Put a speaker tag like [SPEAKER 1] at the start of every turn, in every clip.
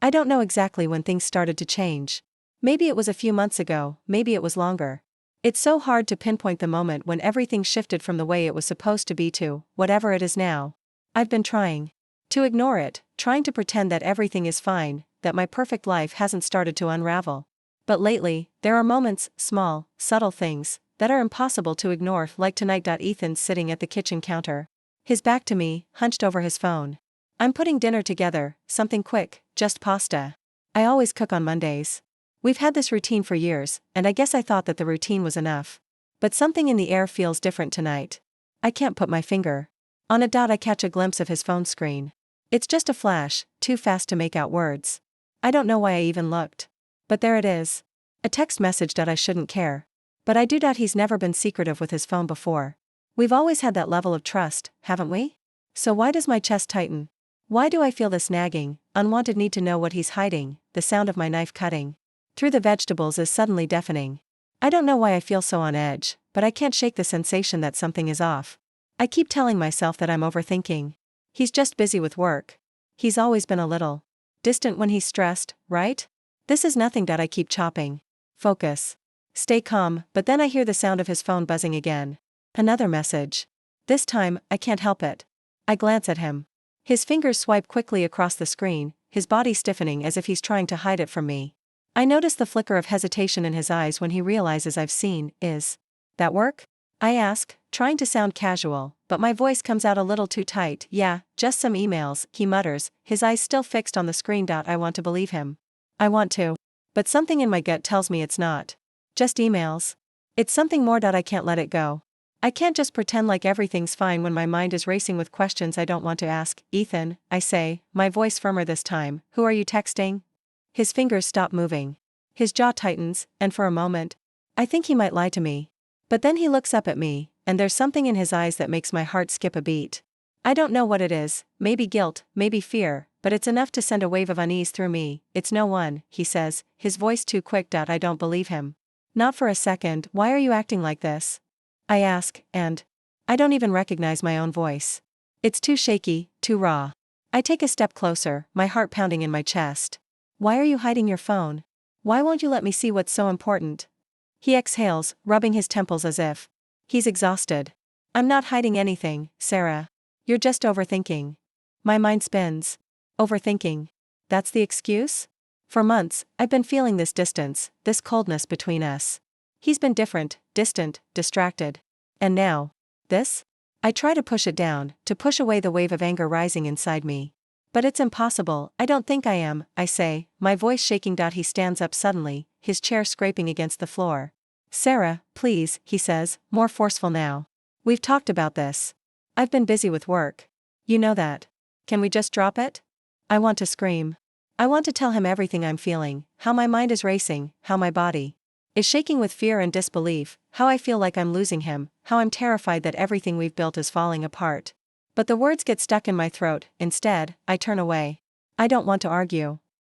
[SPEAKER 1] I don't know exactly when things started to change. Maybe it was a few months ago, maybe it was longer. It's so hard to pinpoint the moment when everything shifted from the way it was supposed to be to whatever it is now. I've been trying to ignore it, trying to pretend that everything is fine, that my perfect life hasn't started to unravel. But lately, there are moments, small, subtle things, that are impossible to ignore, like tonight. Ethan's sitting at the kitchen counter. His back to me, hunched over his phone. I'm putting dinner together, something quick, just pasta. I always cook on Mondays. We've had this routine for years, and I guess I thought that the routine was enough. But something in the air feels different tonight. I can't put my finger on it. I catch a glimpse of his phone screen. It's just a flash, too fast to make out words. I don't know why I even looked. But there it is. A text message that I shouldn't care. But I do. He's never been secretive with his phone before. We've always had that level of trust, haven't we? So why does my chest tighten? Why do I feel this nagging, unwanted need to know what he's hiding? The sound of my knife cutting through the vegetables is suddenly deafening. I don't know why I feel so on edge, but I can't shake the sensation that something is off. I keep telling myself that I'm overthinking. He's just busy with work. He's always been a little distant when he's stressed, right? This is nothing. I keep chopping. Focus. Stay calm, but then I hear the sound of his phone buzzing again. Another message. This time, I can't help it. I glance at him. His fingers swipe quickly across the screen, his body stiffening as if he's trying to hide it from me. I notice the flicker of hesitation in his eyes when he realizes I've seen. Is that work? I ask, trying to sound casual, but my voice comes out a little too tight. Yeah, just some emails, he mutters, his eyes still fixed on the screen. I want to believe him. I want to. But something in my gut tells me it's not just emails. It's something more. I can't let it go. I can't just pretend like everything's fine when my mind is racing with questions I don't want to ask. Ethan, I say, my voice firmer this time, who are you texting? His fingers stop moving. His jaw tightens, and for a moment, I think he might lie to me. But then he looks up at me, and there's something in his eyes that makes my heart skip a beat. I don't know what it is, maybe guilt, maybe fear, but it's enough to send a wave of unease through me. It's no one, he says, his voice too quick. I don't believe him. Not for a second. Why are you acting like this? I ask, and I don't even recognize my own voice. It's too shaky, too raw. I take a step closer, my heart pounding in my chest. Why are you hiding your phone? Why won't you let me see what's so important? He exhales, rubbing his temples as if he's exhausted. I'm not hiding anything, Sarah. You're just overthinking. My mind spins. Overthinking. That's the excuse? For months, I've been feeling this distance, this coldness between us. He's been different, distant, distracted. And now, this? I try to push it down, to push away the wave of anger rising inside me. But it's impossible. I don't think I am, I say, my voice shaking. He stands up suddenly, his chair scraping against the floor. Sarah, please, he says, more forceful now. We've talked about this. I've been busy with work. You know that. Can we just drop it? I want to scream. I want to tell him everything I'm feeling, how my mind is racing, how my body is shaking with fear and disbelief, how I feel like I'm losing him, how I'm terrified that everything we've built is falling apart. But the words get stuck in my throat. Instead, I turn away. I don't want to argue.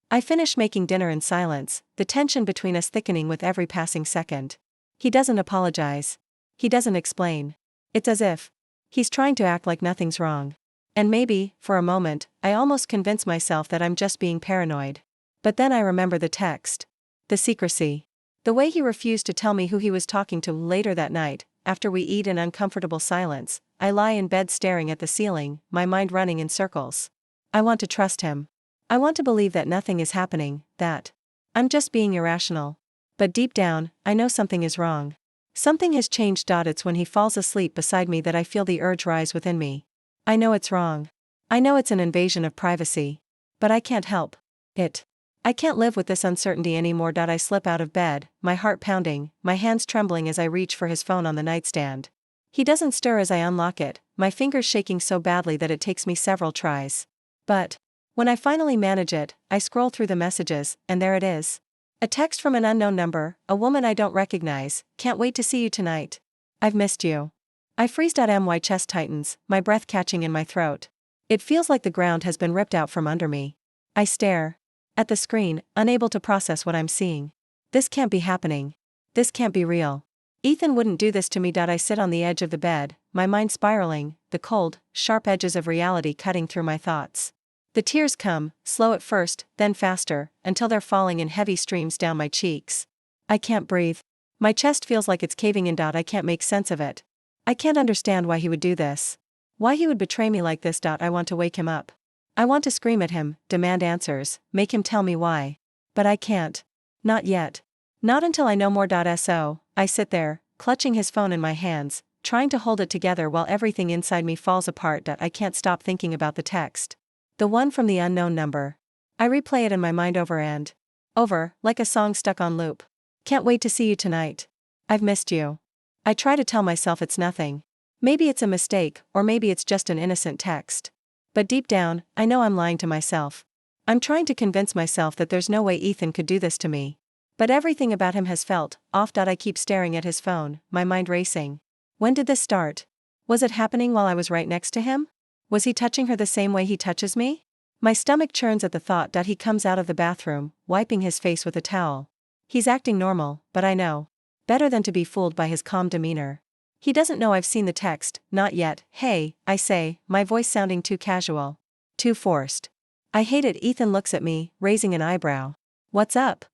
[SPEAKER 1] I finish making dinner in silence, the tension between us thickening with every passing second. He doesn't apologize. He doesn't explain. It's as if he's trying to act like nothing's wrong. And maybe, for a moment, I almost convince myself that I'm just being paranoid. But then I remember the text. The secrecy. The way he refused to tell me who he was talking to. Later that night, after we eat in uncomfortable silence, I lie in bed staring at the ceiling, my mind running in circles. I want to trust him. I want to believe that nothing is happening, that I'm just being irrational. But deep down, I know something is wrong. Something has changed. It's when he falls asleep beside me that I feel the urge rise within me. I know it's wrong. I know it's an invasion of privacy. But I can't help it. I can't live with this uncertainty anymore. I slip out of bed, my heart pounding, my hands trembling as I reach for his phone on the nightstand. He doesn't stir as I unlock it, my fingers shaking so badly that it takes me several tries. But when I finally manage it, I scroll through the messages, and there it is. A text from an unknown number, a woman I don't recognize. Can't wait to see you tonight. I've missed you. I freeze. My chest tightens, my breath catching in my throat. It feels like the ground has been ripped out from under me. I stare at the screen, unable to process what I'm seeing. This can't be happening. This can't be real. Ethan wouldn't do this to me. I sit on the edge of the bed, my mind spiraling, the cold, sharp edges of reality cutting through my thoughts. The tears come, slow at first, then faster, until they're falling in heavy streams down my cheeks. I can't breathe. My chest feels like it's caving in. I can't make sense of it. I can't understand why he would do this. Why he would betray me like this. I want to wake him up. I want to scream at him, demand answers, make him tell me why. But I can't. Not yet. Not until I know more. So, I sit there, clutching his phone in my hands, trying to hold it together while everything inside me falls apart. I can't stop thinking about the text. The one from the unknown number. I replay it in my mind over and over, like a song stuck on loop. Can't wait to see you tonight. I've missed you. I try to tell myself it's nothing. Maybe it's a mistake, or maybe it's just an innocent text. But deep down, I know I'm lying to myself. I'm trying to convince myself that there's no way Ethan could do this to me. But everything about him has felt off. I keep staring at his phone, my mind racing. When did this start? Was it happening while I was right next to him? Was he touching her the same way he touches me? My stomach churns at the thought. He comes out of the bathroom, wiping his face with a towel. He's acting normal, but I know better than to be fooled by his calm demeanor. He doesn't know I've seen the text, not yet. Hey, I say, my voice sounding too casual. Too forced. I hate it. Ethan looks at me, raising an eyebrow. What's up?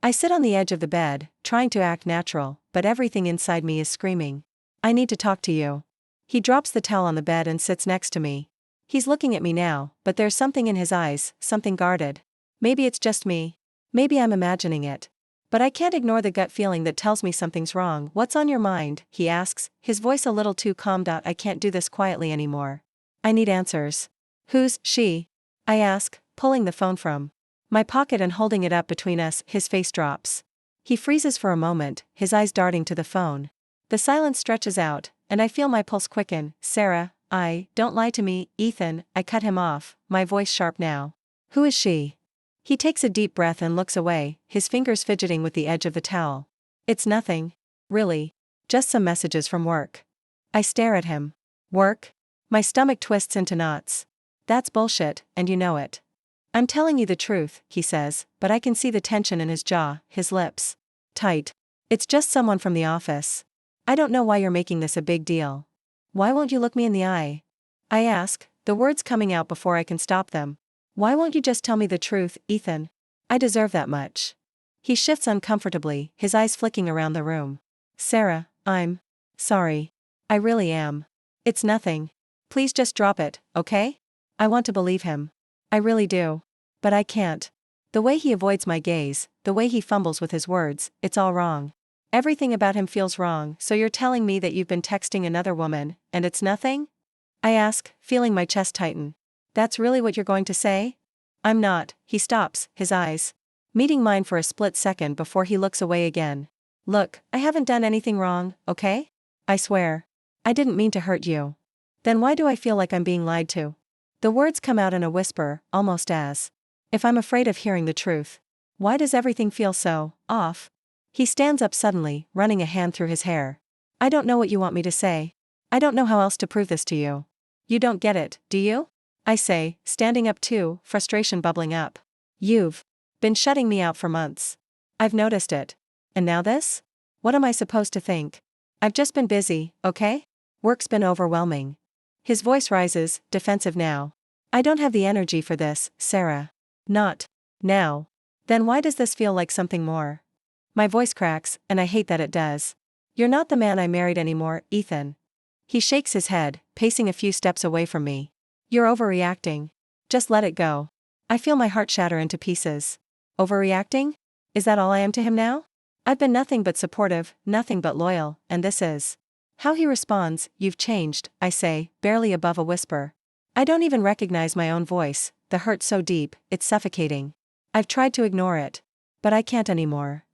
[SPEAKER 1] I sit on the edge of the bed, trying to act natural, but everything inside me is screaming. I need to talk to you. He drops the towel on the bed and sits next to me. He's looking at me now, but there's something in his eyes, something guarded. Maybe it's just me. Maybe I'm imagining it. But I can't ignore the gut feeling that tells me something's wrong. What's on your mind? He asks, his voice a little too calm. I can't do this quietly anymore. I need answers. Who's she? I ask, pulling the phone from my pocket and holding it up between us. His face drops. He freezes for a moment, his eyes darting to the phone. The silence stretches out, and I feel my pulse quicken. Sarah, don't lie to me, Ethan. I cut him off, my voice sharp now. Who is she? He takes a deep breath and looks away, his fingers fidgeting with the edge of the towel. It's nothing. Really. Just some messages from work. I stare at him. Work? My stomach twists into knots. That's bullshit, and you know it. I'm telling you the truth, he says, but I can see the tension in his jaw, his lips tight. It's just someone from the office. I don't know why you're making this a big deal. Why won't you look me in the eye? I ask, the words coming out before I can stop them. Why won't you just tell me the truth, Ethan? I deserve that much. He shifts uncomfortably, his eyes flicking around the room. Sarah, I'm sorry. I really am. It's nothing. Please just drop it, okay? I want to believe him. I really do. But I can't. The way he avoids my gaze, the way he fumbles with his words, it's all wrong. Everything about him feels wrong. So you're telling me that you've been texting another woman, and it's nothing? I ask, feeling my chest tighten. That's really what you're going to say? I'm not. He stops, his eyes meeting mine for a split second before he looks away again. Look, I haven't done anything wrong, okay? I swear. I didn't mean to hurt you. Then why do I feel like I'm being lied to? The words come out in a whisper, almost as if I'm afraid of hearing the truth. Why does everything feel so off? He stands up suddenly, running a hand through his hair. I don't know what you want me to say. I don't know how else to prove this to you. You don't get it, do you? I say, standing up too, frustration bubbling up. You've been shutting me out for months. I've noticed it. And now this? What am I supposed to think? I've just been busy, okay? Work's been overwhelming. His voice rises, defensive now. I don't have the energy for this, Sarah. Not now. Then why does this feel like something more? My voice cracks, and I hate that it does. You're not the man I married anymore, Ethan. He shakes his head, pacing a few steps away from me. You're overreacting. Just let it go. I feel my heart shatter into pieces. Overreacting? Is that all I am to him now? I've been nothing but supportive, nothing but loyal, and this is how he responds. You've changed, I say, barely above a whisper. I don't even recognize my own voice, the hurt so deep, it's suffocating. I've tried to ignore it. But I can't anymore.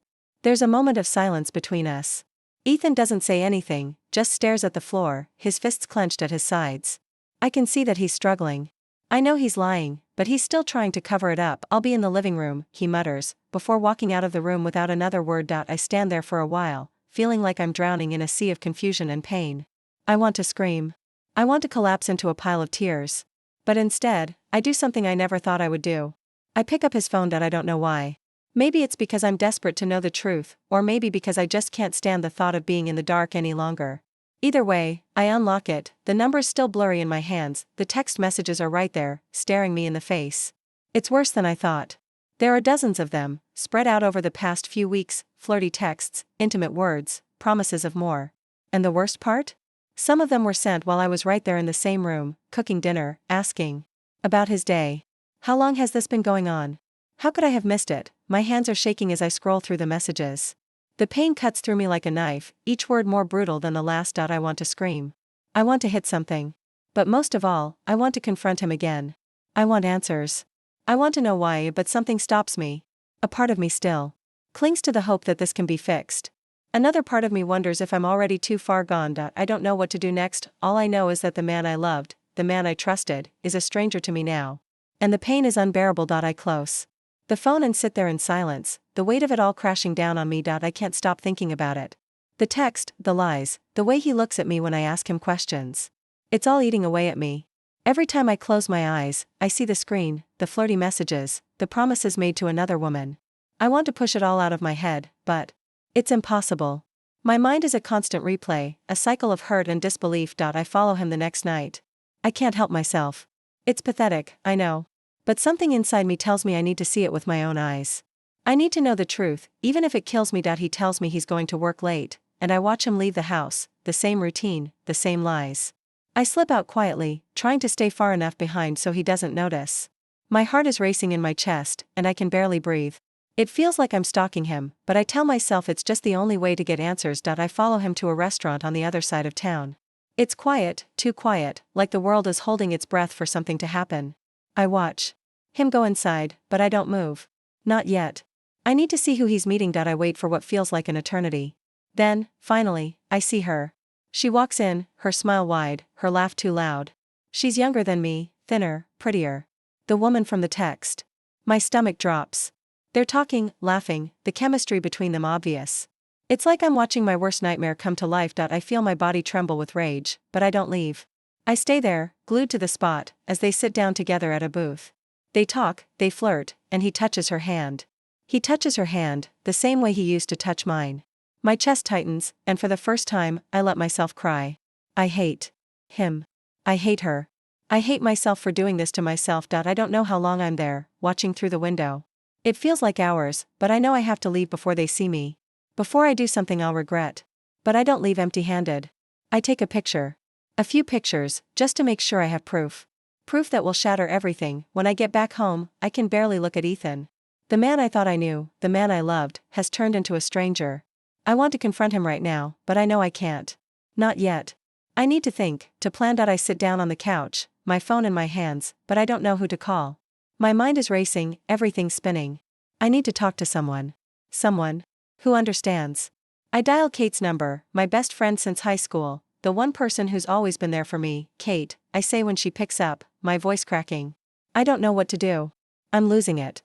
[SPEAKER 1] There's a moment of silence between us. Ethan doesn't say anything, just stares at the floor, his fists clenched at his sides. I can see that he's struggling. I know he's lying, but he's still trying to cover it up. I'll be in the living room, he mutters, before walking out of the room without another word. I stand there for a while, feeling like I'm drowning in a sea of confusion and pain. I want to scream. I want to collapse into a pile of tears. But instead, I do something I never thought I would do. I pick up his phone. I don't know why. Maybe it's because I'm desperate to know the truth, or maybe because I just can't stand the thought of being in the dark any longer. Either way, I unlock it, the number's still blurry in my hands, the text messages are right there, staring me in the face. It's worse than I thought. There are dozens of them, spread out over the past few weeks, flirty texts, intimate words, promises of more. And the worst part? Some of them were sent while I was right there in the same room, cooking dinner, asking about his day. How long has this been going on? How could I have missed it? My hands are shaking as I scroll through the messages. The pain cuts through me like a knife, each word more brutal than the last. I want to scream. I want to hit something. But most of all, I want to confront him again. I want answers. I want to know why, but something stops me. A part of me still clings to the hope that this can be fixed. Another part of me wonders if I'm already too far gone. I don't know what to do next. All I know is that the man I loved, the man I trusted, is a stranger to me now. And the pain is unbearable. I close the phone and sit there in silence, the weight of it all crashing down on me. I can't stop thinking about it. The text, the lies, the way he looks at me when I ask him questions. It's all eating away at me. Every time I close my eyes, I see the screen, the flirty messages, the promises made to another woman. I want to push it all out of my head, but it's impossible. My mind is a constant replay, a cycle of hurt and disbelief. I follow him the next night. I can't help myself. It's pathetic, I know. But something inside me tells me I need to see it with my own eyes. I need to know the truth, even if it kills me. He tells me he's going to work late, and I watch him leave the house, the same routine, the same lies. I slip out quietly, trying to stay far enough behind so he doesn't notice. My heart is racing in my chest, and I can barely breathe. It feels like I'm stalking him, but I tell myself it's just the only way to get answers. I follow him to a restaurant on the other side of town. It's quiet, too quiet, like the world is holding its breath for something to happen. I watch him go inside, but I don't move. Not yet. I need to see who he's meeting. I wait for what feels like an eternity. Then, finally, I see her. She walks in, her smile wide, her laugh too loud. She's younger than me, thinner, prettier. The woman from the text. My stomach drops. They're talking, laughing, the chemistry between them obvious. It's like I'm watching my worst nightmare come to life. I feel my body tremble with rage, but I don't leave. I stay there, glued to the spot, as they sit down together at a booth. They talk, they flirt, and he touches her hand. He touches her hand, the same way he used to touch mine. My chest tightens, and for the first time, I let myself cry. I hate him. I hate her. I hate myself for doing this to myself. I don't know how long I'm there, watching through the window. It feels like hours, but I know I have to leave before they see me. Before I do something I'll regret. But I don't leave empty-handed. I take a picture. A few pictures, just to make sure I have proof. Proof that will shatter everything. When I get back home, I can barely look at Ethan. The man I thought I knew, the man I loved, has turned into a stranger. I want to confront him right now, but I know I can't. Not yet. I need to think, to plan. I sit down on the couch, my phone in my hands, but I don't know who to call. My mind is racing, everything's spinning. I need to talk to someone. Someone who understands. I dial Kate's number, my best friend since high school, the one person who's always been there for me. Kate, I say when she picks up, my voice cracking. I don't know what to do. I'm losing it.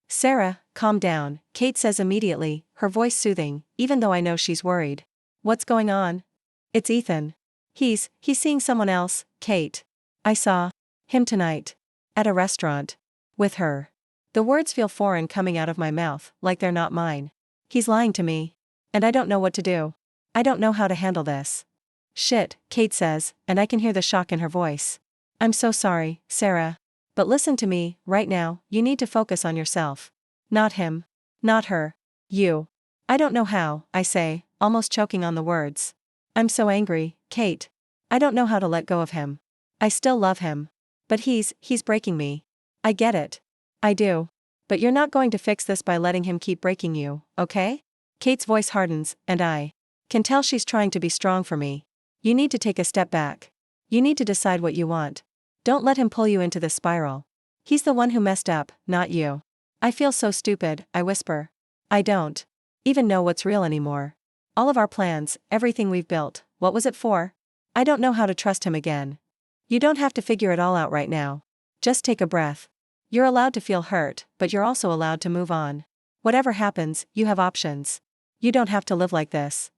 [SPEAKER 1] Sarah, calm down, Kate says immediately, her voice soothing, even though I know she's worried. What's going on? It's Ethan. He's seeing someone else, Kate. I saw him tonight. At a restaurant. With her. The words feel foreign coming out of my mouth, like they're not mine. He's lying to me. And I don't know what to do. I don't know how to handle this. Shit, Kate says, and I can hear the shock in her voice. I'm so sorry, Sarah. But listen to me, right now, you need to focus on yourself. Not him. Not her. You. I don't know how, I say, almost choking on the words. I'm so angry, Kate. I don't know how to let go of him. I still love him. But he's breaking me. I get it. I do. But you're not going to fix this by letting him keep breaking you, okay? Kate's voice hardens, and I can tell she's trying to be strong for me. You need to take a step back. You need to decide what you want. Don't let him pull you into this spiral. He's the one who messed up, not you. I feel so stupid, I whisper. I don't even know what's real anymore. All of our plans, everything we've built, what was it for? I don't know how to trust him again. You don't have to figure it all out right now. Just take a breath. You're allowed to feel hurt, but you're also allowed to move on. Whatever happens, you have options. You don't have to live like this.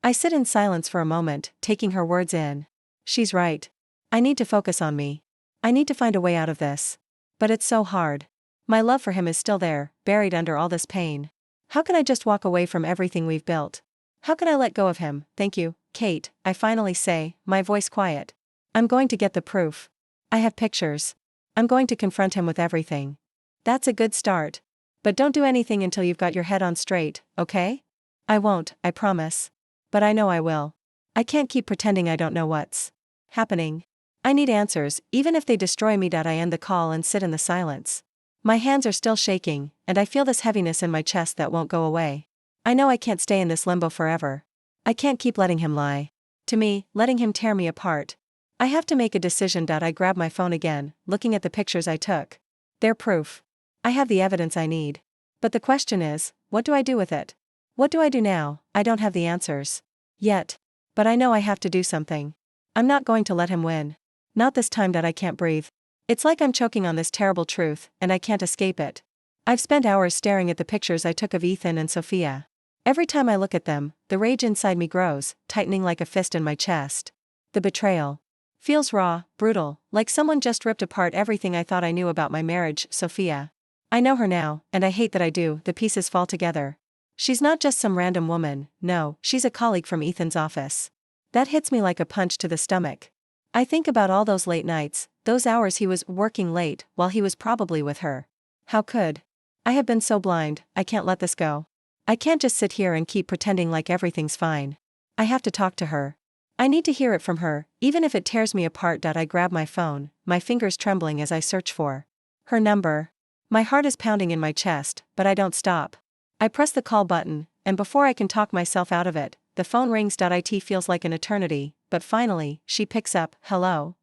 [SPEAKER 1] I sit in silence for a moment, taking her words in. She's right. I need to focus on me. I need to find a way out of this. But it's so hard. My love for him is still there, buried under all this pain. How can I just walk away from everything we've built? How can I let go of him? Thank you, Kate, I finally say, my voice quiet. I'm going to get the proof. I have pictures. I'm going to confront him with everything. That's a good start. But don't do anything until you've got your head on straight, okay? I won't, I promise. But I know I will. I can't keep pretending I don't know what's happening. I need answers, even if they destroy me. I end the call and sit in the silence. My hands are still shaking, and I feel this heaviness in my chest that won't go away. I know I can't stay in this limbo forever. I can't keep letting him lie to me, letting him tear me apart. I have to make a decision. I grab my phone again, looking at the pictures I took. They're proof. I have the evidence I need. But the question is, what do I do with it? What do I do now? I don't have the answers yet. But I know I have to do something. I'm not going to let him win. Not this time. I can't breathe. It's like I'm choking on this terrible truth, and I can't escape it. I've spent hours staring at the pictures I took of Ethan and Sophia. Every time I look at them, the rage inside me grows, tightening like a fist in my chest. The betrayal feels raw, brutal, like someone just ripped apart everything I thought I knew about my marriage. Sophia. I know her now, and I hate that I do. The pieces fall together. She's not just some random woman, no, she's a colleague from Ethan's office. That hits me like a punch to the stomach. I think about all those late nights, those hours he was working late while he was probably with her. How could I have been so blind? I can't let this go. I can't just sit here and keep pretending like everything's fine. I have to talk to her. I need to hear it from her, even if it tears me apart. I grab my phone, my fingers trembling as I search for her number. My heart is pounding in my chest, but I don't stop. I press the call button, and before I can talk myself out of it, the phone rings. It feels like an eternity, but finally, she picks up. Hello?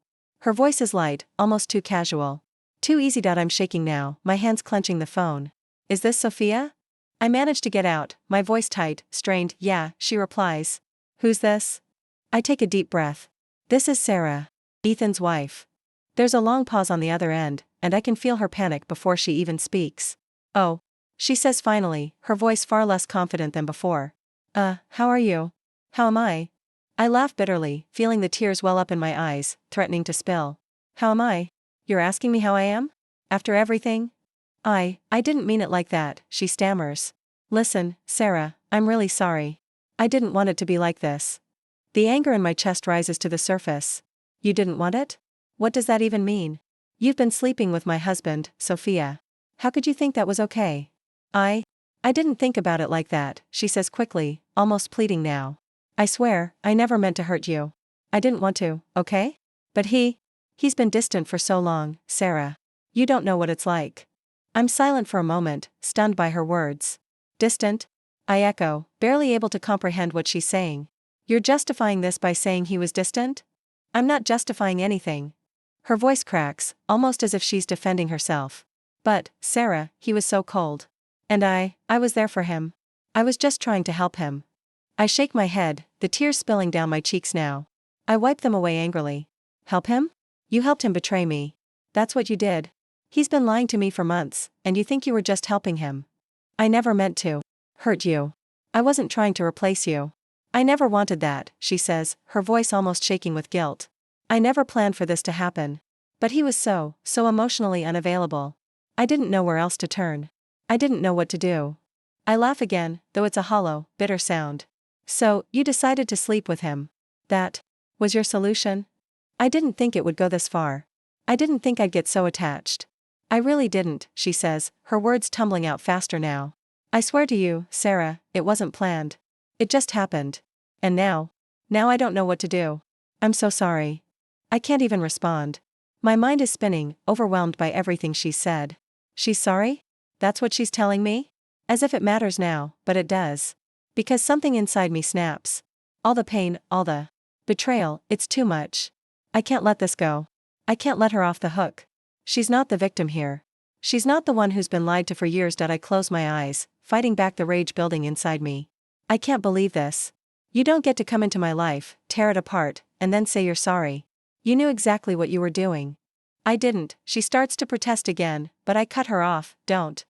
[SPEAKER 1] Her voice is light, almost too casual. Too easy. I'm shaking now, my hands clenching the phone. Is this Sophia? I manage to get out, my voice tight, strained. Yeah, she replies. Who's this? I take a deep breath. This is Sarah, Ethan's wife. There's a long pause on the other end, and I can feel her panic before she even speaks. Oh, she says finally, her voice far less confident than before. How are you? How am I? I laugh bitterly, feeling the tears well up in my eyes, threatening to spill. How am I? You're asking me how I am? After everything? I didn't mean it like that, she stammers. Listen, Sarah, I'm really sorry. I didn't want it to be like this. The anger in my chest rises to the surface. You didn't want it? What does that even mean? You've been sleeping with my husband, Sophia. How could you think that was okay? I didn't think about it like that, she says quickly, almost pleading now. I swear, I never meant to hurt you. I didn't want to, okay? But he's been distant for so long, Sarah. You don't know what it's like. I'm silent for a moment, stunned by her words. Distant? I echo, barely able to comprehend what she's saying. You're justifying this by saying he was distant? I'm not justifying anything. Her voice cracks, almost as if she's defending herself. But, Sarah, he was so cold. And I was there for him. I was just trying to help him. I shake my head, the tears spilling down my cheeks now. I wipe them away angrily. Help him? You helped him betray me. That's what you did. He's been lying to me for months, and you think you were just helping him. I never meant to hurt you. I wasn't trying to replace you. I never wanted that, she says, her voice almost shaking with guilt. I never planned for this to happen. But he was so emotionally unavailable. I didn't know where else to turn. I didn't know what to do. I laugh again, though it's a hollow, bitter sound. So, you decided to sleep with him. That was your solution? I didn't think it would go this far. I didn't think I'd get so attached. I really didn't, she says, her words tumbling out faster now. I swear to you, Sarah, it wasn't planned. It just happened. And now I don't know what to do. I'm so sorry. I can't even respond. My mind is spinning, overwhelmed by everything she's said. She's sorry? That's what she's telling me? As if it matters now, but it does. Because something inside me snaps. All the pain, all the betrayal, it's too much. I can't let this go. I can't let her off the hook. She's not the victim here. She's not the one who's been lied to for years. I close my eyes, fighting back the rage building inside me. I can't believe this. You don't get to come into my life, tear it apart, and then say you're sorry. You knew exactly what you were doing. I didn't, she starts to protest again, but I cut her off. Don't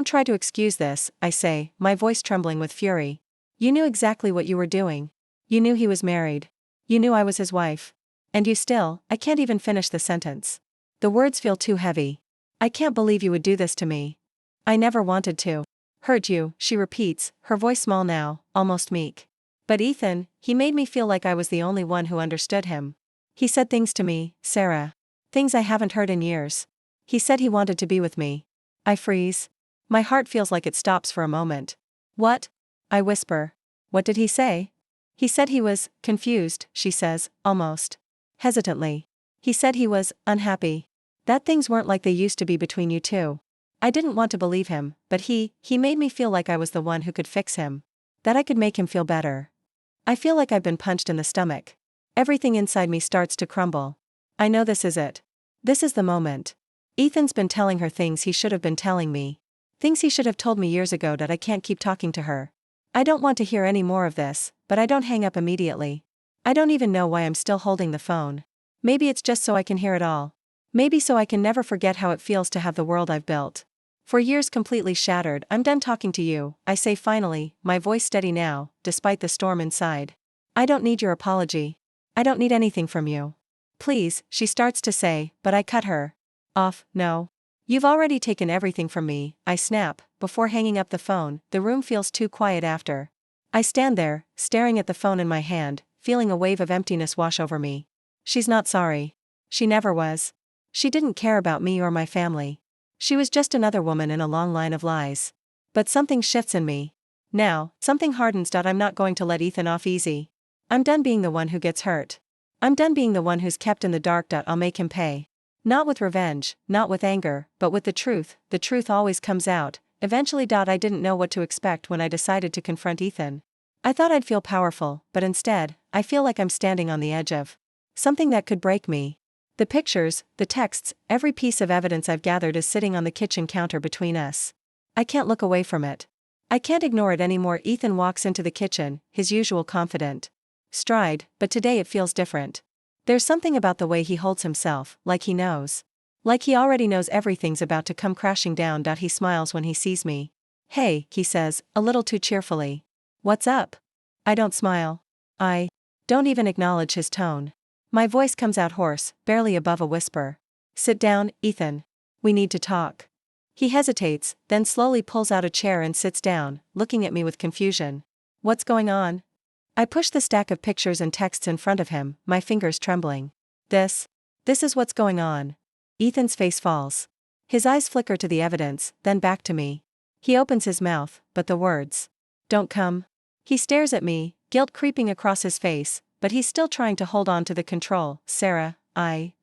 [SPEAKER 1] try to excuse this, I say, my voice trembling with fury. You knew exactly what you were doing. You knew he was married. You knew I was his wife. And you still, I can't even finish the sentence. The words feel too heavy. I can't believe you would do this to me. I never wanted to hurt you, she repeats, her voice small now, almost meek. But Ethan, he made me feel like I was the only one who understood him. He said things to me, Sarah. Things I haven't heard in years. He said he wanted to be with me. I freeze. My heart feels like it stops for a moment. What? I whisper. What did he say? He said he was confused, she says, almost hesitantly. He said he was unhappy. That things weren't like they used to be between you two. I didn't want to believe him, but he made me feel like I was the one who could fix him. That I could make him feel better. I feel like I've been punched in the stomach. Everything inside me starts to crumble. I know this is it. This is the moment. Ethan's been telling her things he should have been telling me. Things he should have told me years ago that I can't keep talking to her. I don't want to hear any more of this, but I don't hang up immediately. I don't even know why I'm still holding the phone. Maybe it's just so I can hear it all. Maybe so I can never forget how it feels to have the world I've built. For years completely shattered, I'm done talking to you, I say finally, my voice steady now, despite the storm inside. I don't need your apology. I don't need anything from you. Please, she starts to say, but I cut her off. No. You've already taken everything from me, I snap, before hanging up the phone. The room feels too quiet after. I stand there, staring at the phone in my hand, feeling a wave of emptiness wash over me. She's not sorry. She never was. She didn't care about me or my family. She was just another woman in a long line of lies. But something shifts in me. Now, something hardens. I'm not going to let Ethan off easy. I'm done being the one who gets hurt. I'm done being the one who's kept in the dark. I'll make him pay. Not with revenge, not with anger, but with the truth. The truth always comes out, eventually. I didn't know what to expect when I decided to confront Ethan. I thought I'd feel powerful, but instead, I feel like I'm standing on the edge of something that could break me. The pictures, the texts, every piece of evidence I've gathered is sitting on the kitchen counter between us. I can't look away from it. I can't ignore it anymore. Ethan walks into the kitchen, his usual confident stride, but today it feels different. There's something about the way he holds himself, like he knows. Like he already knows everything's about to come crashing down. He smiles when he sees me. Hey, he says, a little too cheerfully. What's up? I don't smile. I don't even acknowledge his tone. My voice comes out hoarse, barely above a whisper. Sit down, Ethan. We need to talk. He hesitates, then slowly pulls out a chair and sits down, looking at me with confusion. What's going on? I push the stack of pictures and texts in front of him, my fingers trembling. This is what's going on. Ethan's face falls. His eyes flicker to the evidence, then back to me. He opens his mouth, but the words don't come. He stares at me, guilt creeping across his face, but he's still trying to hold on to the control. Sarah, I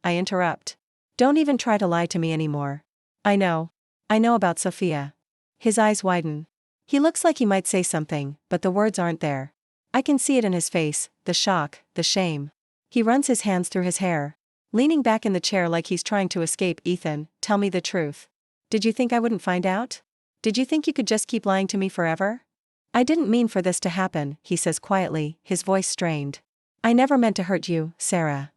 [SPEAKER 1] interrupt. Don't even try to lie to me anymore. I know about Sophia. His eyes widen. He looks like he might say something, but the words aren't there. I can see it in his face, the shock, the shame. He runs his hands through his hair. Leaning back in the chair like he's trying to escape. Ethan, tell me the truth. Did you think I wouldn't find out? Did you think you could just keep lying to me forever? I didn't mean for this to happen, he says quietly, his voice strained. I never meant to hurt you, Sarah.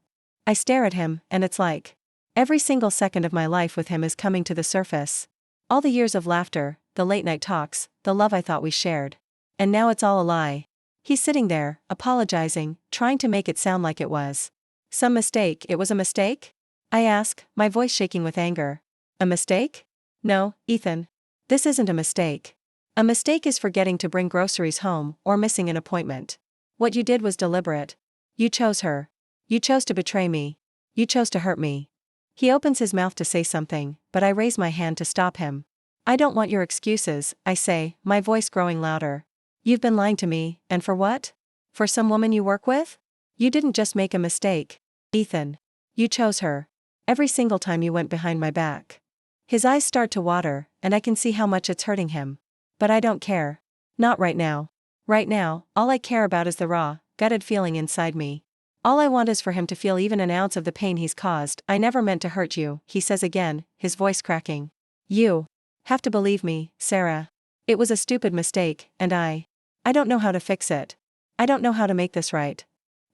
[SPEAKER 1] I stare at him, and it's like every single second of my life with him is coming to the surface. All the years of laughter, the late-night talks, the love I thought we shared. And now it's all a lie. He's sitting there, apologizing, trying to make it sound like it was some mistake. It was a mistake? I ask, my voice shaking with anger. A mistake? No, Ethan. This isn't a mistake. A mistake is forgetting to bring groceries home or missing an appointment. What you did was deliberate. You chose her. You chose to betray me. You chose to hurt me. He opens his mouth to say something, but I raise my hand to stop him. I don't want your excuses, I say, my voice growing louder. You've been lying to me, and for what? For some woman you work with? You didn't just make a mistake, Ethan. You chose her. Every single time you went behind my back. His eyes start to water, and I can see how much it's hurting him. But I don't care. Not right now. Right now, all I care about is the raw, gutted feeling inside me. All I want is for him to feel even an ounce of the pain he's caused. I never meant to hurt you, he says again, his voice cracking. You have to believe me, Sarah. It was a stupid mistake, and I don't know how to fix it. I don't know how to make this right.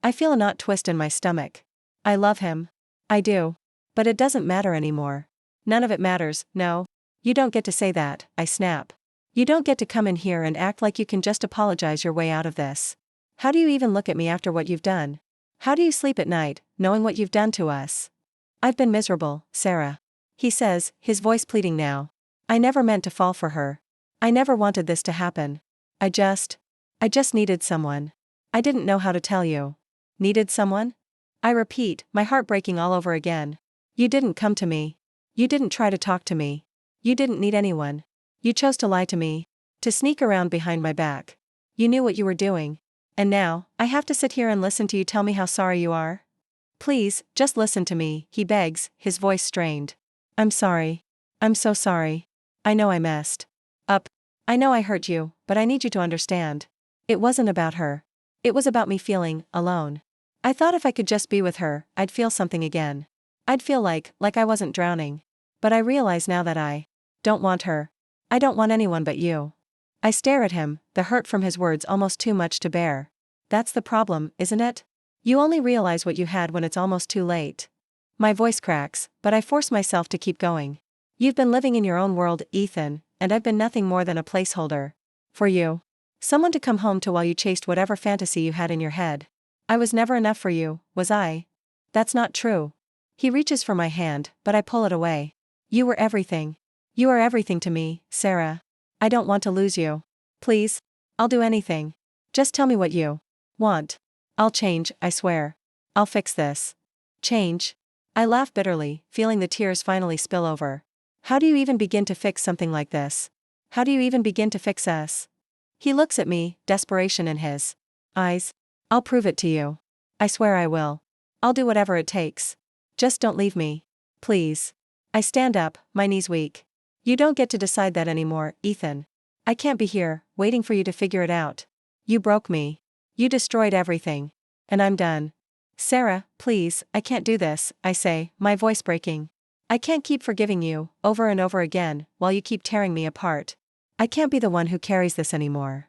[SPEAKER 1] I feel a knot twist in my stomach. I love him. I do. But it doesn't matter anymore. None of it matters, no. You don't get to say that, I snap. You don't get to come in here and act like you can just apologize your way out of this. How do you even look at me after what you've done? How do you sleep at night, knowing what you've done to us? I've been miserable, Sarah. He says, his voice pleading now. I never meant to fall for her. I never wanted this to happen. I I just needed someone. I didn't know how to tell you. Needed someone? I repeat, my heart breaking all over again. You didn't come to me. You didn't try to talk to me. You didn't need anyone. You chose to lie to me. To sneak around behind my back. You knew what you were doing. And now, I have to sit here and listen to you tell me how sorry you are? Please, just listen to me, he begs, his voice strained. I'm sorry. I'm so sorry. I know I messed up. I know I hurt you, but I need you to understand. It wasn't about her. It was about me feeling alone. I thought if I could just be with her, I'd feel something again. I'd feel like I wasn't drowning. But I realize now that I don't want her. I don't want anyone but you. I stare at him, the hurt from his words almost too much to bear. That's the problem, isn't it? You only realize what you had when it's almost too late. My voice cracks, but I force myself to keep going. You've been living in your own world, Ethan, and I've been nothing more than a placeholder. For you. Someone to come home to while you chased whatever fantasy you had in your head. I was never enough for you, was I? That's not true. He reaches for my hand, but I pull it away. You were everything. You are everything to me, Sarah. I don't want to lose you. Please. I'll do anything. Just tell me what you want. I'll change, I swear. I'll fix this. Change? I laugh bitterly, feeling the tears finally spill over. How do you even begin to fix something like this? How do you even begin to fix us? He looks at me, desperation in his eyes. I'll prove it to you. I swear I will. I'll do whatever it takes. Just don't leave me. Please. I stand up, my knees weak. You don't get to decide that anymore, Ethan. I can't be here, waiting for you to figure it out. You broke me. You destroyed everything. And I'm done. Sarah, please, I can't do this, I say, my voice breaking. I can't keep forgiving you, over and over again, while you keep tearing me apart. I can't be the one who carries this anymore.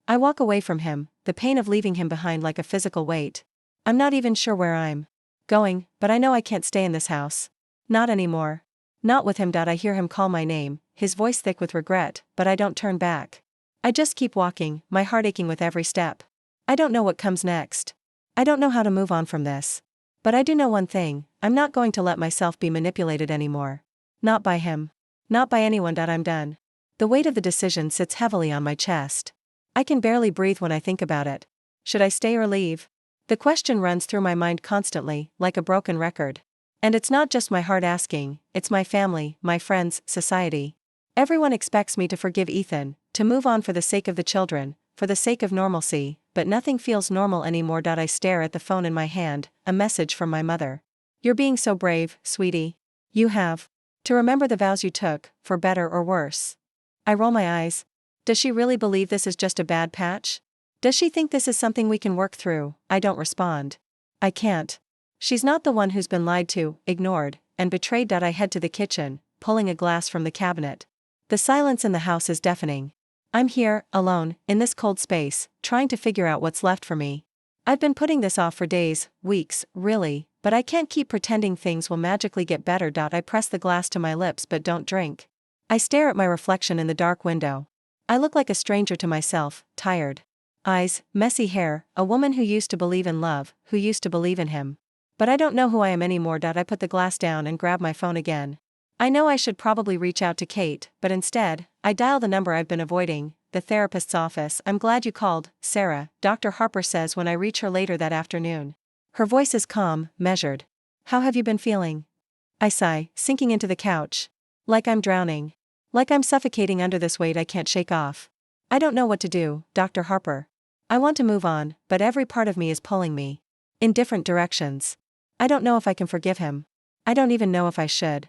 [SPEAKER 1] I walk away from him, the pain of leaving him behind like a physical weight. I'm not even sure where I'm going, but I know I can't stay in this house. Not anymore. Not with him. I hear him call my name, his voice thick with regret, but I don't turn back. I just keep walking, my heart aching with every step. I don't know what comes next. I don't know how to move on from this. But I do know one thing, I'm not going to let myself be manipulated anymore. Not by him. Not by anyone. I'm done. The weight of the decision sits heavily on my chest. I can barely breathe when I think about it. Should I stay or leave? The question runs through my mind constantly, like a broken record. And it's not just my heart asking, it's my family, my friends, society. Everyone expects me to forgive Ethan, to move on for the sake of the children, for the sake of normalcy, but nothing feels normal anymore. I stare at the phone in my hand, a message from my mother. You're being so brave, sweetie. You have to remember the vows you took, for better or worse. I roll my eyes. Does she really believe this is just a bad patch? Does she think this is something we can work through? I don't respond. I can't. She's not the one who's been lied to, ignored, and betrayed. I head to the kitchen, pulling a glass from the cabinet. The silence in the house is deafening. I'm here, alone, in this cold space, trying to figure out what's left for me. I've been putting this off for days, weeks, really, but I can't keep pretending things will magically get better. I press the glass to my lips but don't drink. I stare at my reflection in the dark window. I look like a stranger to myself, tired eyes, messy hair, a woman who used to believe in love, who used to believe in him. But I don't know who I am anymore. I put the glass down and grab my phone again. I know I should probably reach out to Kate, but instead, I dial the number I've been avoiding, the therapist's office. I'm glad you called, Sarah, Dr. Harper says when I reach her later that afternoon. Her voice is calm, measured. How have you been feeling? I sigh, sinking into the couch. Like I'm drowning. Like I'm suffocating under this weight I can't shake off. I don't know what to do, Dr. Harper. I want to move on, but every part of me is pulling me in different directions. I don't know if I can forgive him. I don't even know if I should.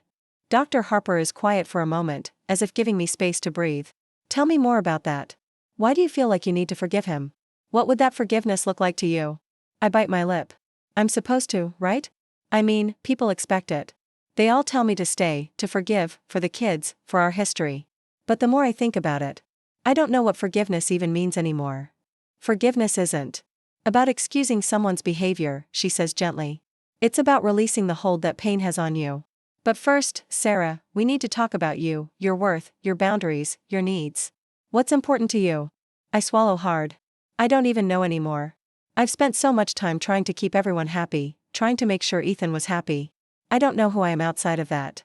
[SPEAKER 1] Dr. Harper is quiet for a moment, as if giving me space to breathe. Tell me more about that. Why do you feel like you need to forgive him? What would that forgiveness look like to you? I bite my lip. I'm supposed to, right? I mean, people expect it. They all tell me to stay, to forgive, for the kids, for our history. But the more I think about it, I don't know what forgiveness even means anymore. Forgiveness isn't about excusing someone's behavior, she says gently. It's about releasing the hold that pain has on you. But first, Sarah, we need to talk about you, your worth, your boundaries, your needs. What's important to you? I swallow hard. I don't even know anymore. I've spent so much time trying to keep everyone happy, trying to make sure Ethan was happy. I don't know who I am outside of that.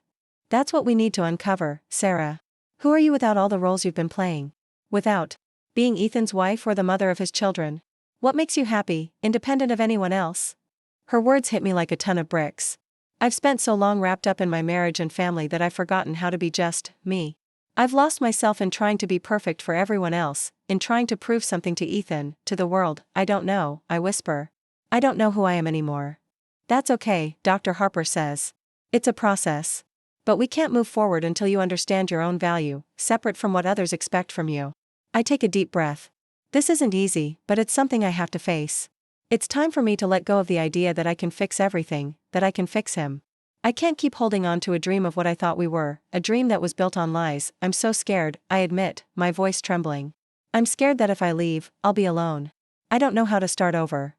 [SPEAKER 1] That's what we need to uncover, Sarah. Who are you without all the roles you've been playing? Without Being Ethan's wife or the mother of his children? What makes you happy, independent of anyone else? Her words hit me like a ton of bricks. I've spent so long wrapped up in my marriage and family that I've forgotten how to be just me. I've lost myself in trying to be perfect for everyone else, in trying to prove something to Ethan, to the world. I don't know, I whisper. I don't know who I am anymore. That's okay, Dr. Harper says. It's a process. But we can't move forward until you understand your own value, separate from what others expect from you. I take a deep breath. This isn't easy, but it's something I have to face. It's time for me to let go of the idea that I can fix everything, that I can fix him. I can't keep holding on to a dream of what I thought we were, a dream that was built on lies. I'm so scared, I admit, my voice trembling. I'm scared that if I leave, I'll be alone. I don't know how to start over.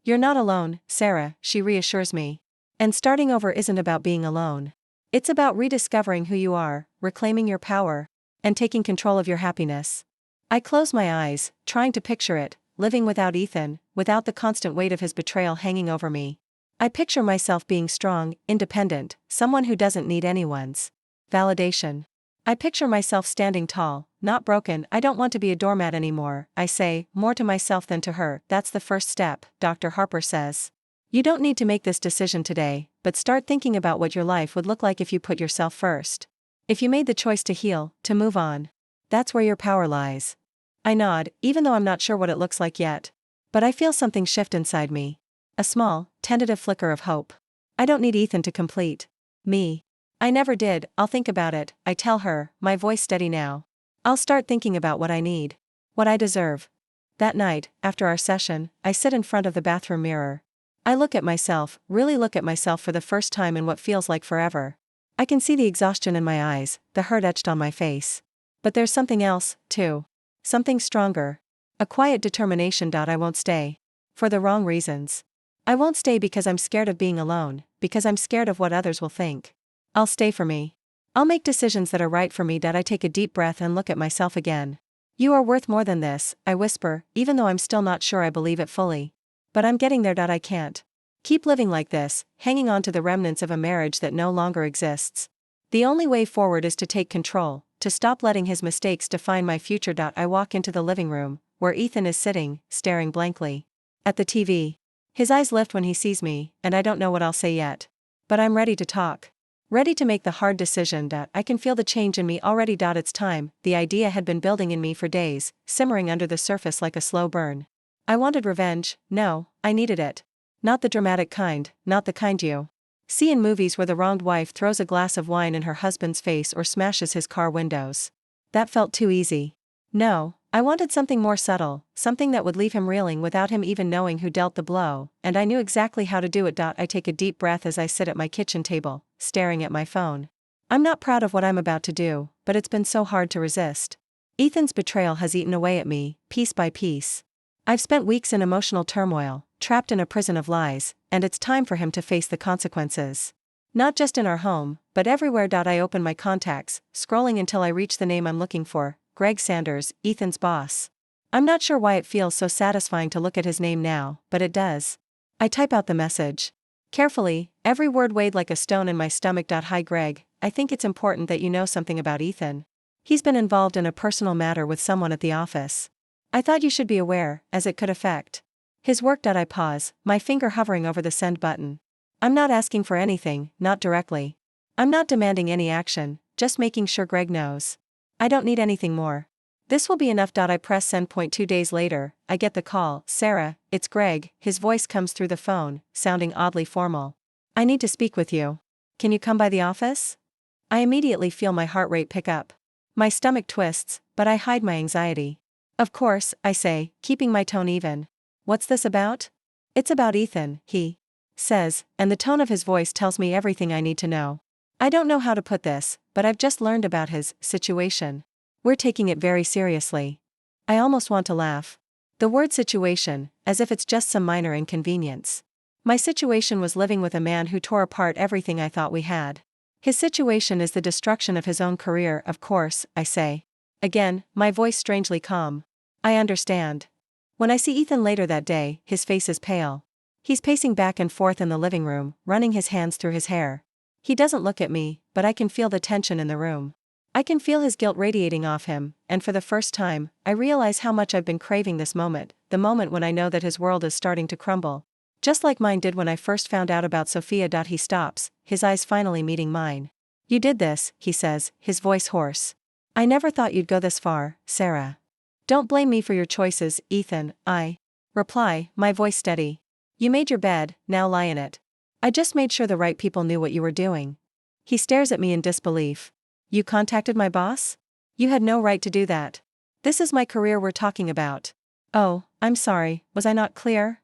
[SPEAKER 1] You're not alone, Sarah, she reassures me. And starting over isn't about being alone. It's about rediscovering who you are, reclaiming your power, and taking control of your happiness. I close my eyes, trying to picture it, living without Ethan, without the constant weight of his betrayal hanging over me. I picture myself being strong, independent, someone who doesn't need anyone's validation. I picture myself standing tall, not broken. I don't want to be a doormat anymore, I say, more to myself than to her. That's the first step, Dr. Harper says. You don't need to make this decision today, but start thinking about what your life would look like if you put yourself first. If you made the choice to heal, to move on. That's where your power lies. I nod, even though I'm not sure what it looks like yet. But I feel something shift inside me. A small, tentative flicker of hope. I don't need Ethan to complete me. I never did. I'll think about it, I tell her, my voice steady now. I'll start thinking about what I need. What I deserve. That night, after our session, I sit in front of the bathroom mirror. I look at myself, really look at myself for the first time in what feels like forever. I can see the exhaustion in my eyes, the hurt etched on my face. But there's something else, too. Something stronger. A quiet determination. I won't stay. For the wrong reasons. I won't stay because I'm scared of being alone, because I'm scared of what others will think. I'll stay for me. I'll make decisions that are right for me. I take a deep breath and look at myself again. You are worth more than this, I whisper, even though I'm still not sure I believe it fully. But I'm getting there. I can't keep living like this, hanging on to the remnants of a marriage that no longer exists. The only way forward is to take control, to stop letting his mistakes define my future. I walk into the living room, where Ethan is sitting, staring blankly at the TV. His eyes lift when he sees me, and I don't know what I'll say yet. But I'm ready to talk. Ready to make the hard decision. I can feel the change in me already. It's time. The idea had been building in me for days, simmering under the surface like a slow burn. I wanted revenge. No, I needed it. Not the dramatic kind, not the kind you see in movies where the wronged wife throws a glass of wine in her husband's face or smashes his car windows. That felt too easy. No, I wanted something more subtle, something that would leave him reeling without him even knowing who dealt the blow, and I knew exactly how to do it. I take a deep breath as I sit at my kitchen table, staring at my phone. I'm not proud of what I'm about to do, but it's been so hard to resist. Ethan's betrayal has eaten away at me, piece by piece. I've spent weeks in emotional turmoil, trapped in a prison of lies, and it's time for him to face the consequences. Not just in our home, but everywhere. I open my contacts, scrolling until I reach the name I'm looking for, Greg Sanders, Ethan's boss. I'm not sure why it feels so satisfying to look at his name now, but it does. I type out the message. Carefully, every word weighed like a stone in my stomach. Hi Greg, I think it's important that you know something about Ethan. He's been involved in a personal matter with someone at the office. I thought you should be aware, as it could affect his work. I pause, my finger hovering over the send button. I'm not asking for anything, not directly. I'm not demanding any action, just making sure Greg knows. I don't need anything more. This will be enough. I press send. 2 days later, I get the call. Sarah, it's Greg. His voice comes through the phone, sounding oddly formal. I need to speak with you. Can you come by the office? I immediately feel my heart rate pick up. My stomach twists, but I hide my anxiety. Of course, I say, keeping my tone even. What's this about? It's about Ethan, he says, and the tone of his voice tells me everything I need to know. I don't know how to put this, but I've just learned about his situation. We're taking it very seriously. I almost want to laugh. The word situation, as if it's just some minor inconvenience. My situation was living with a man who tore apart everything I thought we had. His situation is the destruction of his own career. Of course, I say. Again, my voice strangely calm. I understand. When I see Ethan later that day, his face is pale. He's pacing back and forth in the living room, running his hands through his hair. He doesn't look at me, but I can feel the tension in the room. I can feel his guilt radiating off him, and for the first time, I realize how much I've been craving this moment, the moment when I know that his world is starting to crumble. Just like mine did when I first found out about Sophia. He stops, his eyes finally meeting mine. You did this, he says, his voice hoarse. I never thought you'd go this far, Sarah. Don't blame me for your choices, Ethan, I reply, my voice steady. You made your bed, now lie in it. I just made sure the right people knew what you were doing. He stares at me in disbelief. You contacted my boss? You had no right to do that. This is my career we're talking about. Oh, I'm sorry, was I not clear?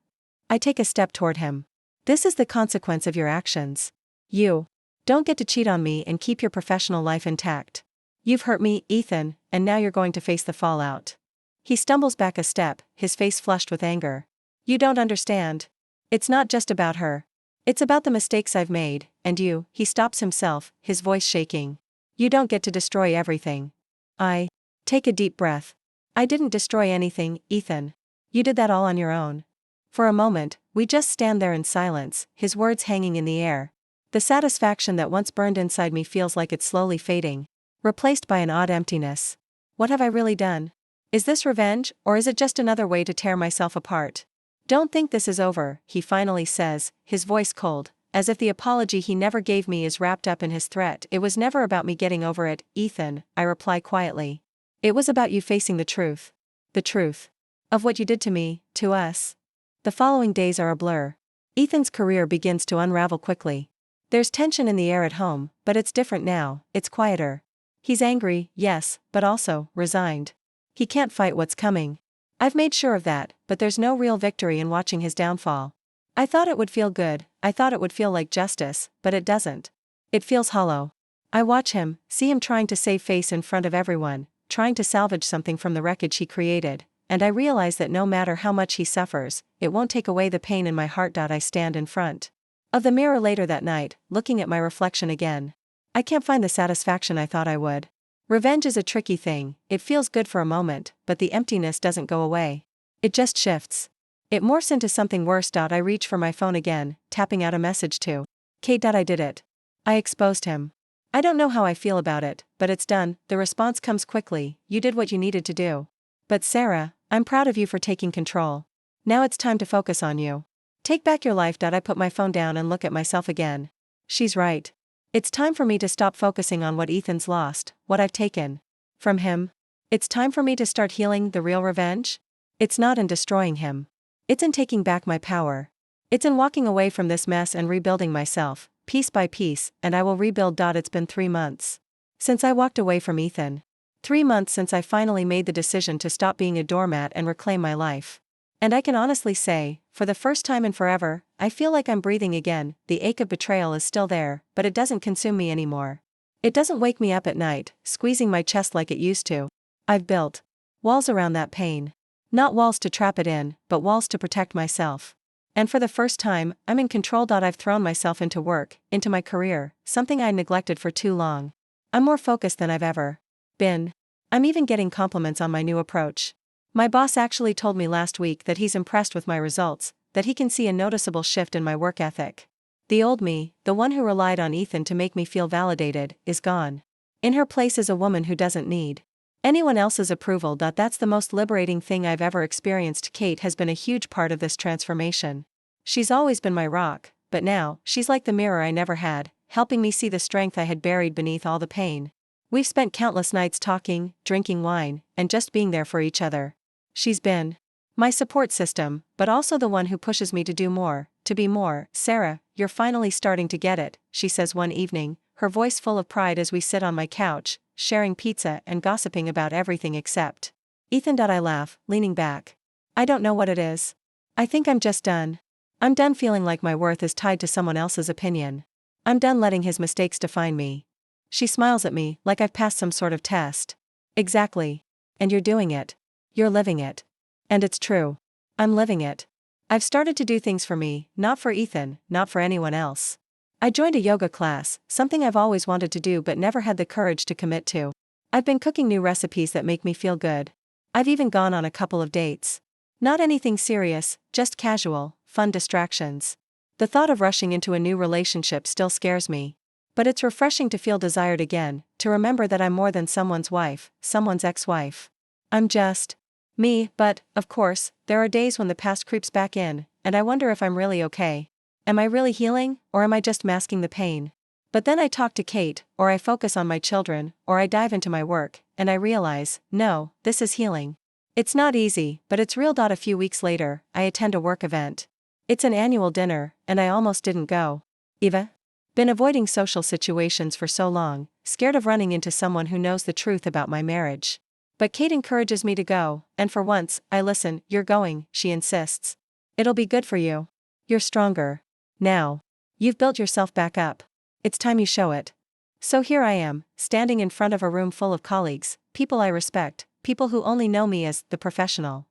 [SPEAKER 1] I take a step toward him. This is the consequence of your actions. You don't get to cheat on me and keep your professional life intact. You've hurt me, Ethan, and now you're going to face the fallout. He stumbles back a step, his face flushed with anger. You don't understand. It's not just about her. It's about the mistakes I've made, and you. He stops himself, his voice shaking. You don't get to destroy everything. I take a deep breath. I didn't destroy anything, Ethan. You did that all on your own. For a moment, we just stand there in silence, his words hanging in the air. The satisfaction that once burned inside me feels like it's slowly fading, replaced by an odd emptiness. What have I really done? Is this revenge, or is it just another way to tear myself apart? Don't think this is over, he finally says, his voice cold, as if the apology he never gave me is wrapped up in his threat. It was never about me getting over it, Ethan, I reply quietly. It was about you facing the truth. The truth. Of what you did to me, to us. The following days are a blur. Ethan's career begins to unravel quickly. There's tension in the air at home, but it's different now, it's quieter. He's angry, yes, but also resigned. He can't fight what's coming. I've made sure of that, but there's no real victory in watching his downfall. I thought it would feel good, I thought it would feel like justice, but it doesn't. It feels hollow. I watch him, see him trying to save face in front of everyone, trying to salvage something from the wreckage he created, and I realize that no matter how much he suffers, it won't take away the pain in my heart. I stand in front of the mirror later that night, looking at my reflection again. I can't find the satisfaction I thought I would. Revenge is a tricky thing, it feels good for a moment, but the emptiness doesn't go away. It just shifts. It morphs into something worse. I reach for my phone again, tapping out a message to Kate. I did it. I exposed him. I don't know how I feel about it, but it's done. The response comes quickly, you did what you needed to do. But Sarah, I'm proud of you for taking control. Now it's time to focus on you. Take back your life. I put my phone down and look at myself again. She's right. It's time for me to stop focusing on what Ethan's lost, what I've taken from him. It's time for me to start healing. The real revenge? It's not in destroying him. It's in taking back my power. It's in walking away from this mess and rebuilding myself, piece by piece, and I will rebuild. It's been 3 months since I walked away from Ethan. 3 months since I finally made the decision to stop being a doormat and reclaim my life. And I can honestly say, for the first time in forever, I feel like I'm breathing again. The ache of betrayal is still there, but it doesn't consume me anymore. It doesn't wake me up at night, squeezing my chest like it used to. I've built walls around that pain. Not walls to trap it in, but walls to protect myself. And for the first time, I'm in control. I've thrown myself into work, into my career, something I neglected for too long. I'm more focused than I've ever been. I'm even getting compliments on my new approach. My boss actually told me last week that he's impressed with my results, that he can see a noticeable shift in my work ethic. The old me, the one who relied on Ethan to make me feel validated, is gone. In her place is a woman who doesn't need anyone else's approval. That's the most liberating thing I've ever experienced. Kate has been a huge part of this transformation. She's always been my rock, but now, she's like the mirror I never had, helping me see the strength I had buried beneath all the pain. We've spent countless nights talking, drinking wine, and just being there for each other. She's been my support system, but also the one who pushes me to do more, to be more. Sarah, you're finally starting to get it, she says one evening, her voice full of pride as we sit on my couch, sharing pizza and gossiping about everything except Ethan. I laugh, leaning back. I don't know what it is. I think I'm just done. I'm done feeling like my worth is tied to someone else's opinion. I'm done letting his mistakes define me. She smiles at me, like I've passed some sort of test. Exactly. And you're doing it. You're living it. And it's true. I'm living it. I've started to do things for me, not for Ethan, not for anyone else. I joined a yoga class, something I've always wanted to do but never had the courage to commit to. I've been cooking new recipes that make me feel good. I've even gone on a couple of dates. Not anything serious, just casual, fun distractions. The thought of rushing into a new relationship still scares me. But it's refreshing to feel desired again, to remember that I'm more than someone's wife, someone's ex-wife. I'm just me, but, of course, there are days when the past creeps back in, and I wonder if I'm really okay. Am I really healing, or am I just masking the pain? But then I talk to Kate, or I focus on my children, or I dive into my work, and I realize, no, this is healing. It's not easy, but it's real. A few weeks later, I attend a work event. It's an annual dinner, and I almost didn't go. Eva? Been avoiding social situations for so long, scared of running into someone who knows the truth about my marriage. But Kate encourages me to go, and for once, I listen. You're going, she insists. It'll be good for you. You're stronger. Now. You've built yourself back up. It's time you show it. So here I am, standing in front of a room full of colleagues, people I respect, people who only know me as the professional.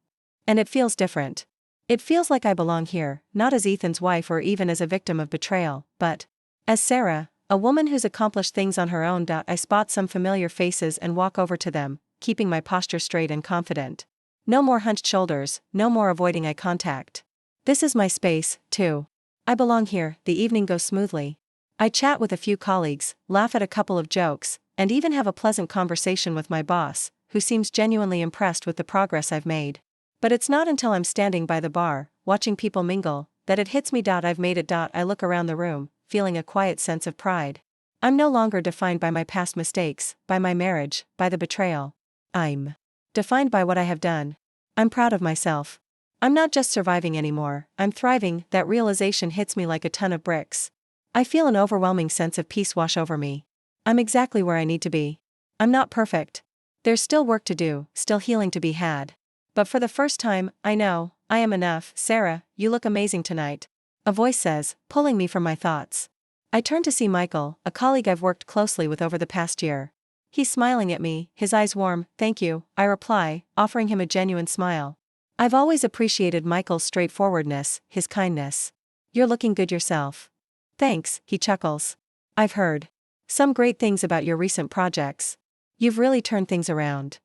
[SPEAKER 1] And it feels different. It feels like I belong here, not as Ethan's wife or even as a victim of betrayal, but as Sarah, a woman who's accomplished things on her own. I spot some familiar faces and walk over to them, keeping my posture straight and confident. No more hunched shoulders, no more avoiding eye contact. This is my space, too. I belong here. The evening goes smoothly. I chat with a few colleagues, laugh at a couple of jokes, and even have a pleasant conversation with my boss, who seems genuinely impressed with the progress I've made. But it's not until I'm standing by the bar, watching people mingle, that it hits me. I've made it. I look around the room, feeling a quiet sense of pride. I'm no longer defined by my past mistakes, by my marriage, by the betrayal. I'm defined by what I have done. I'm proud of myself. I'm not just surviving anymore, I'm thriving. That realization hits me like a ton of bricks. I feel an overwhelming sense of peace wash over me. I'm exactly where I need to be. I'm not perfect. There's still work to do, still healing to be had. But for the first time, I know, I am enough. Sarah, you look amazing tonight. A voice says, pulling me from my thoughts. I turn to see Michael, a colleague I've worked closely with over the past year. He's smiling at me, his eyes warm. Thank you, I reply, offering him a genuine smile. I've always appreciated Michael's straightforwardness, his kindness. You're looking good yourself. Thanks, he chuckles. I've heard some great things about your recent projects. You've really turned things around.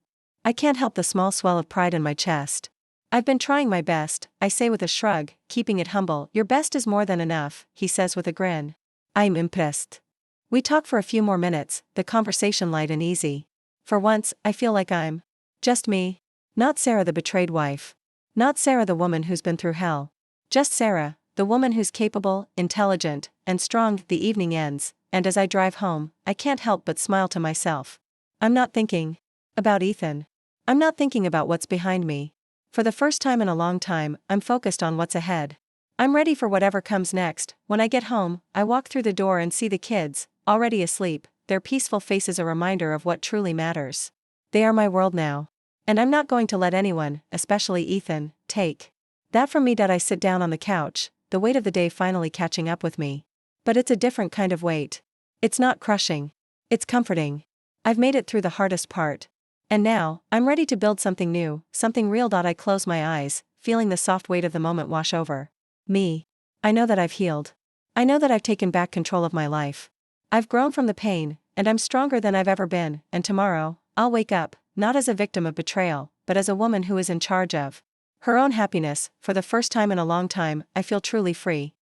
[SPEAKER 1] I can't help the small swell of pride in my chest. I've been trying my best, I say with a shrug, keeping it humble. Your best is more than enough, he says with a grin. I'm impressed. We talk for a few more minutes, the conversation light and easy. For once, I feel like I'm just me. Not Sarah the betrayed wife. Not Sarah the woman who's been through hell. Just Sarah, the woman who's capable, intelligent, and strong. The evening ends, and as I drive home, I can't help but smile to myself. I'm not thinking about Ethan. I'm not thinking about what's behind me. For the first time in a long time, I'm focused on what's ahead. I'm ready for whatever comes next. When I get home, I walk through the door and see the kids, already asleep, their peaceful faces a reminder of what truly matters. They are my world now. And I'm not going to let anyone, especially Ethan, take that from me. I sit down on the couch, the weight of the day finally catching up with me. But it's a different kind of weight. It's not crushing. It's comforting. I've made it through the hardest part. And now, I'm ready to build something new, something real. I close my eyes, feeling the soft weight of the moment wash over me. I know that I've healed. I know that I've taken back control of my life. I've grown from the pain, and I'm stronger than I've ever been. And tomorrow, I'll wake up, not as a victim of betrayal, but as a woman who is in charge of her own happiness. For the first time in a long time, I feel truly free.